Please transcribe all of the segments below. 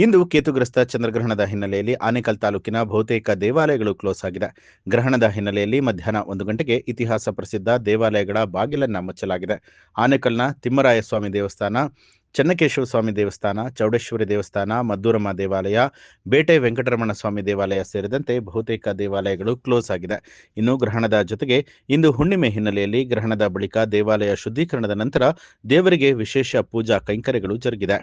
ಇಂದು ಕೇತುಗ್ರಸ್ತ ಚಂದ್ರಗ್ರಹಣದ ಹಿನ್ನೆಲೆಯಲ್ಲಿ ಆನೇಕಲ್ ತಾಲೂಕಿನ ಬಹುತೇಕ ದೇವಾಲಯಗಳು ಕ್ಲೋಸ್ ಆಗಿದೆ. ಗ್ರಹಣದ ಹಿನ್ನೆಲೆಯಲ್ಲಿ ಮಧ್ಯಾಹ್ನ 1 ಗಂಟೆಗೆ ಇತಿಹಾಸ ಪ್ರಸಿದ್ಧ ದೇವಾಲಯಗಳ ಬಾಗಿಲನ್ನ ಮುಚ್ಚಲಾಗಿದೆ. ಆನೇಕಲ್ನ ತಿಮ್ಮರಾಯ ಸ್ವಾಮಿ ದೇವಸ್ಥಾನ, ಚೆನ್ನಕೇಶವ ಸ್ವಾಮಿ ದೇವಸ್ಥಾನ, ಚೌಡೇಶ್ವರಿ ದೇವಸ್ಥಾನ, ಮದ್ದೂರಮ್ಮ ದೇವಾಲಯ, ಬೇಟೆ ವೆಂಕಟರಮಣ ಸ್ವಾಮಿ ದೇವಾಲಯ ಸೇರಿದಂತೆ ಬಹುತೇಕ ದೇವಾಲಯಗಳು ಕ್ಲೋಸ್ ಆಗಿದೆ. ಇನ್ನು ಗ್ರಹಣದ ಜೊತೆಗೆ ಇಂದು ಹುಣ್ಣಿಮೆ ಹಿನ್ನೆಲೆಯಲ್ಲಿ ಗ್ರಹಣದ ಬಳಿಕ ದೇವಾಲಯ ಶುದ್ಧೀಕರಣದ ನಂತರ ದೇವರಿಗೆ ವಿಶೇಷ ಪೂಜಾ ಕೈಂಕರ್ಯಗಳು ಜರುಗಿದೆ.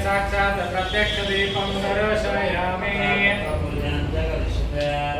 साक्षात् प्रत्यक्ष दीपं दर्शयामि।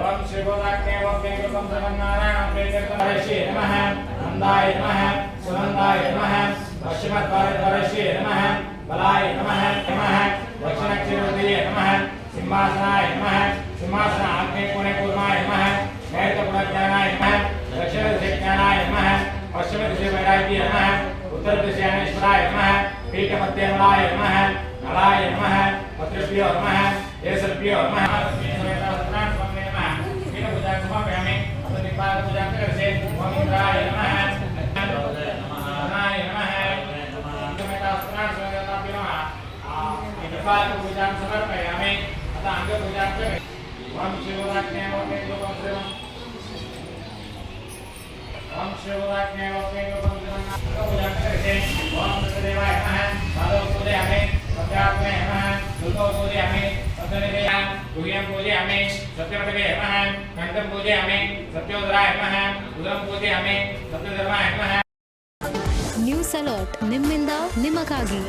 ओम शिवोदाग्ने वक्ने कृतं नारायणं प्रेतकर्षे नमः, नंदाय नमः, सुनंदाय नमः, पश्चिमद्वारवर्षे नमः, बलाय नमः नमः, दक्षिणक्षिरोदये नमः, सिंहासनाय नमः, सिंहासन आग्ने कोणे कूर्माय नमः, नैऋत्यगुणज्ञानाय नमः, दक्षिणदिशाज्ञानाय नमः, पश्चिमदिशावैराग्ये नमः, उत्तरदिशानेश्वराय नमः, पीठमध्यमलाय नमः, नलाय नमः, पत्रभ्यो नमः, केसरभ्यो नमः, समर्पयामि। अतः अंगपूजा ओम शिवराज्ञे वक्ने ओम शिवराज्ञे वक्ने पूजा करके ओम सदेवाय नमः, पादौ पूजयामि, सत्यात्मे नमः, दुतो पूजयामि, सत्यनिधया गुह्यं पूजयामि, सत्यवटवे नमः, कंठं पूजयामि, सत्योदराय नमः, उदरं पूजयामि, सत्यधर्माय नमः। ನ್ಯೂಸ್ ಅಲರ್ಟ್ ನಿಮ್ಮಿಂದ ನಿಮಗಾಗಿ.